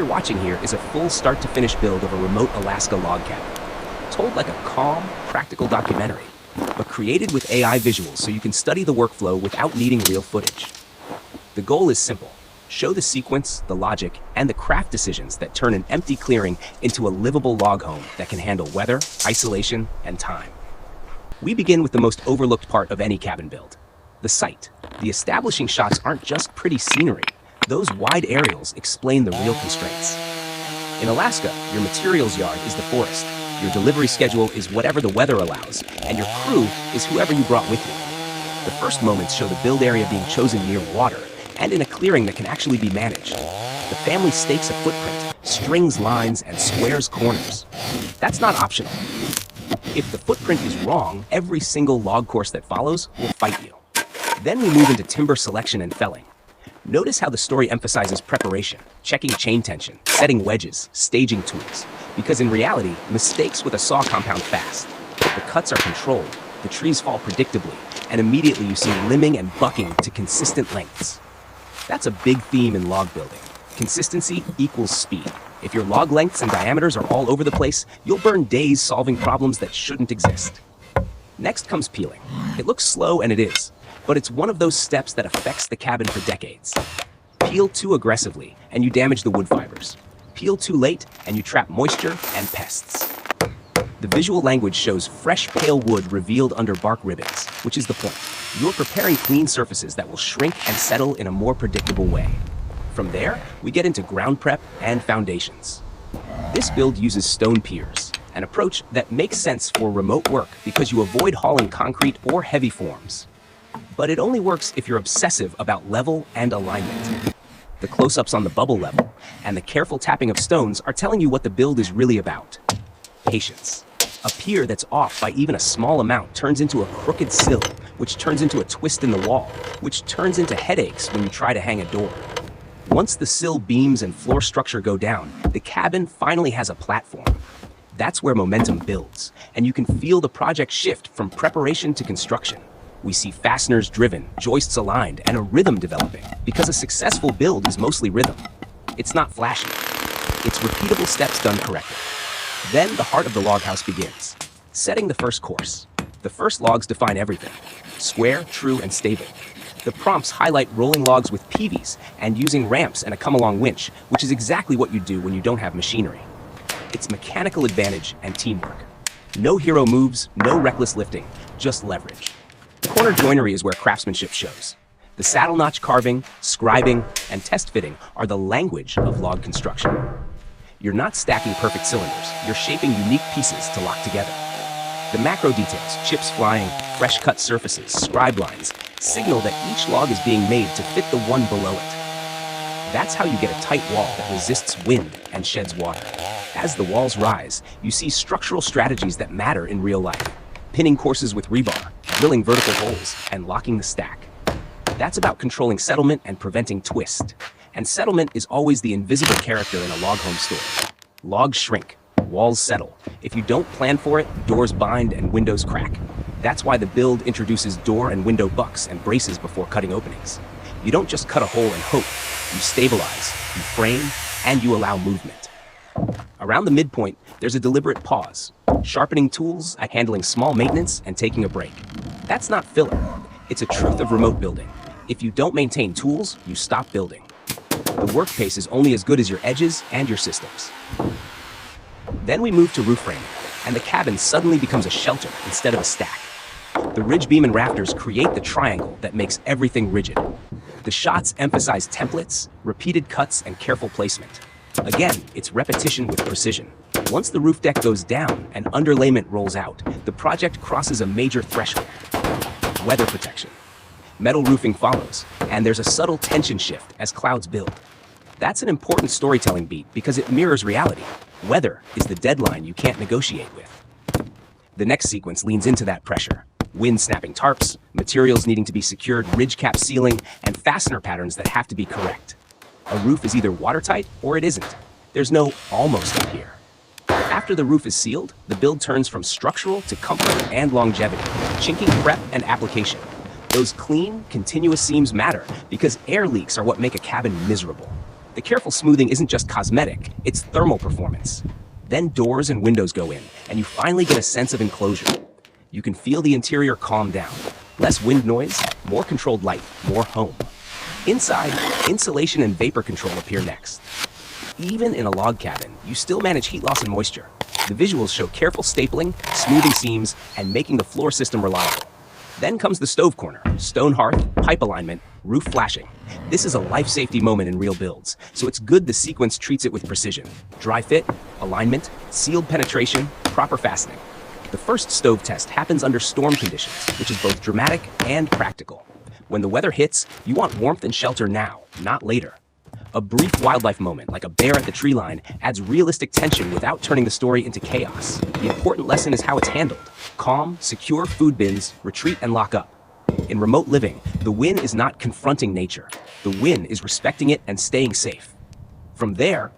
you're watching here is a full start-to-finish build of a remote Alaska log cabin. Told like a calm, practical documentary, but created with AI visuals so you can study the workflow without needing real footage. The goal is simple. Show the sequence, the logic, and the craft decisions that turn an empty clearing into a livable log home that can handle weather, isolation, and time. We begin with the most overlooked part of any cabin build, the site. The establishing shots aren't just pretty scenery. Those wide aerials explain the real constraints. In Alaska, your materials yard is the forest. Your delivery schedule is whatever the weather allows, and your crew is whoever you brought with you. The first moments show the build area being chosen near water and in a clearing that can actually be managed. The family stakes a footprint, strings lines, and squares corners. That's not optional. If the footprint is wrong, every single log course that follows will fight you. Then we move into timber selection and felling. Notice how the story emphasizes preparation, checking chain tension, setting wedges, staging tools. Because in reality, mistakes with a saw compound fast. The cuts are controlled, the trees fall predictably, and immediately you see limbing and bucking to consistent lengths. That's a big theme in log building. Consistency equals speed. If your log lengths and diameters are all over the place, you'll burn days solving problems that shouldn't exist. Next comes peeling. It looks slow, and it is, but it's one of those steps that affects the cabin for decades. Peel too aggressively, and you damage the wood fibers. Peel too late, and you trap moisture and pests. The visual language shows fresh, pale wood revealed under bark ribbons, which is the point. You're preparing clean surfaces that will shrink and settle in a more predictable way. From there, we get into ground prep and foundations. This build uses stone piers, an approach that makes sense for remote work because you avoid hauling concrete or heavy forms. But it only works if you're obsessive about level and alignment. The close-ups on the bubble level and the careful tapping of stones are telling you what the build is really about. Patience. A pier that's off by even a small amount turns into a crooked sill, which turns into a twist in the wall, which turns into headaches when you try to hang a door. Once the sill beams and floor structure go down, the cabin finally has a platform. That's where momentum builds, and you can feel the project shift from preparation to construction. We see fasteners driven, joists aligned, and a rhythm developing, because a successful build is mostly rhythm. It's not flashy. It's repeatable steps done correctly. Then the heart of the log house begins. Setting the first course. The first logs define everything. Square, true, and stable. The prompts highlight rolling logs with PVs and using ramps and a come-along winch, which is exactly what you do when you don't have machinery. It's mechanical advantage and teamwork. No hero moves, no reckless lifting, just leverage. Corner joinery is where craftsmanship shows. The saddle notch carving, scribing, and test fitting are the language of log construction. You're not stacking perfect cylinders, you're shaping unique pieces to lock together. The macro details, chips flying, fresh cut surfaces, scribe lines, signal that each log is being made to fit the one below it. That's how you get a tight wall that resists wind and sheds water. As the walls rise, you see structural strategies that matter in real life. Pinning courses with rebar, drilling vertical holes, and locking the stack. That's about controlling settlement and preventing twist. And settlement is always the invisible character in a log home story. Logs shrink, walls settle. If you don't plan for it, doors bind and windows crack. That's why the build introduces door and window bucks and braces before cutting openings. You don't just cut a hole and hope. You stabilize, you frame, and you allow movement. Around the midpoint, there's a deliberate pause, sharpening tools, handling small maintenance, and taking a break. That's not filler. It's a truth of remote building. If you don't maintain tools, you stop building. The work pace is only as good as your edges and your systems. Then we move to roof framing, and the cabin suddenly becomes a shelter instead of a stack. The ridge beam and rafters create the triangle that makes everything rigid. The shots emphasize templates, repeated cuts, and careful placement. Again, it's repetition with precision. Once the roof deck goes down and underlayment rolls out, the project crosses a major threshold. Weather protection. Metal roofing follows, and there's a subtle tension shift as clouds build. That's an important storytelling beat because it mirrors reality. Weather is the deadline you can't negotiate with. The next sequence leans into that pressure. Wind snapping tarps, materials needing to be secured, ridge cap sealing, and fastener patterns that have to be correct. A roof is either watertight or it isn't. There's no almost up here. After the roof is sealed, the build turns from structural to comfort and longevity, chinking prep and application. Those clean, continuous seams matter because air leaks are what make a cabin miserable. The careful smoothing isn't just cosmetic, it's thermal performance. Then doors and windows go in, and you finally get a sense of enclosure. You can feel the interior calm down. Less wind noise, more controlled light, more home. Inside, insulation and vapor control appear next. Even in a log cabin, you still manage heat loss and moisture. The visuals show careful stapling, smoothing seams, and making the floor system reliable. Then comes the stove corner, stone hearth, pipe alignment, roof flashing. This is a life safety moment in real builds, so it's good the sequence treats it with precision. Dry fit, alignment, sealed penetration, proper fastening. The first stove test happens under storm conditions, which is both dramatic and practical. When the weather hits, you want warmth and shelter now, not later. A brief wildlife moment, like a bear at the tree line, adds realistic tension without turning the story into chaos. The important lesson is how it's handled. Calm, secure food bins, retreat and lock up. In remote living, the win is not confronting nature. The win is respecting it and staying safe. From there,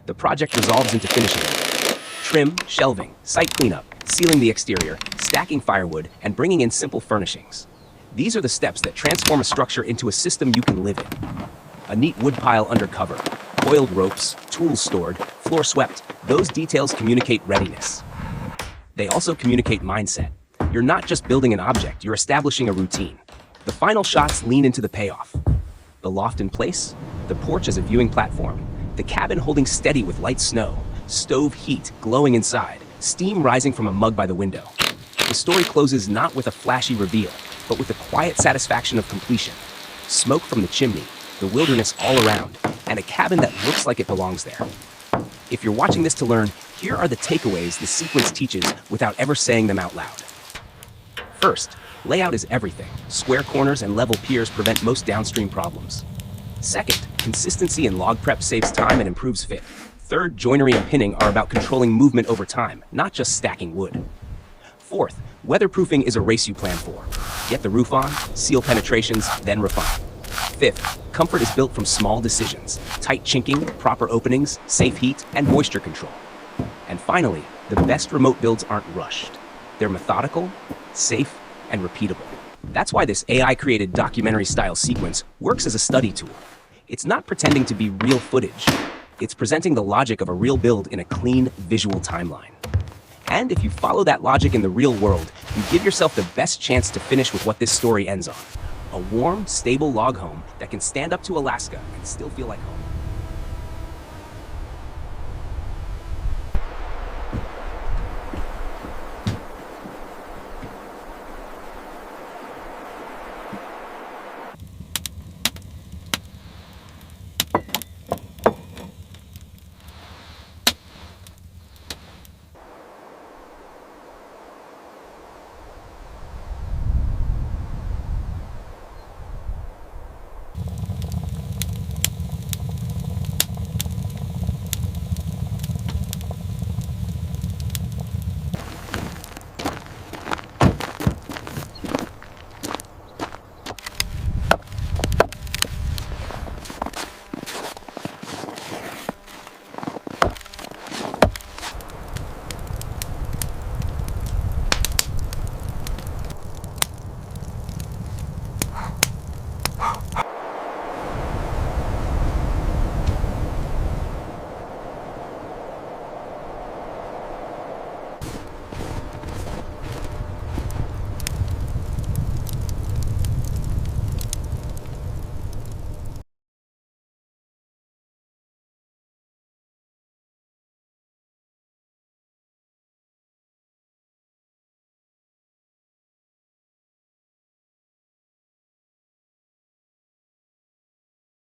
the project resolves into finishing it. Trim, shelving, site cleanup, sealing the exterior, stacking firewood, and bringing in simple furnishings. These are the steps that transform a structure into a system you can live in. A neat wood pile under cover, coiled ropes, tools stored, floor swept. Those details communicate readiness. They also communicate mindset. You're not just building an object, you're establishing a routine. The final shots lean into the payoff. The loft in place, the porch as a viewing platform, the cabin holding steady with light snow, stove heat glowing inside, steam rising from a mug by the window. The story closes not with a flashy reveal, but with the quiet satisfaction of completion. Smoke from the chimney, the wilderness all around, and a cabin that looks like it belongs there. If you're watching this to learn, here are the takeaways the sequence teaches without ever saying them out loud. First, layout is everything. Square corners and level piers prevent most downstream problems. Second, consistency in log prep saves time and improves fit. Third, joinery and pinning are about controlling movement over time, not just stacking wood. Fourth, weatherproofing is a race you plan for. Get the roof on, seal penetrations, then refine. Fifth, comfort is built from small decisions. Tight chinking, proper openings, safe heat, and moisture control. And finally, the best remote builds aren't rushed. They're methodical, safe, and repeatable. That's why this AI-created documentary-style sequence works as a study tool. It's not pretending to be real footage. It's presenting the logic of a real build in a clean, visual timeline. And if you follow that logic in the real world, you give yourself the best chance to finish with what this story ends on. A warm, stable log home that can stand up to Alaska and still feel like home.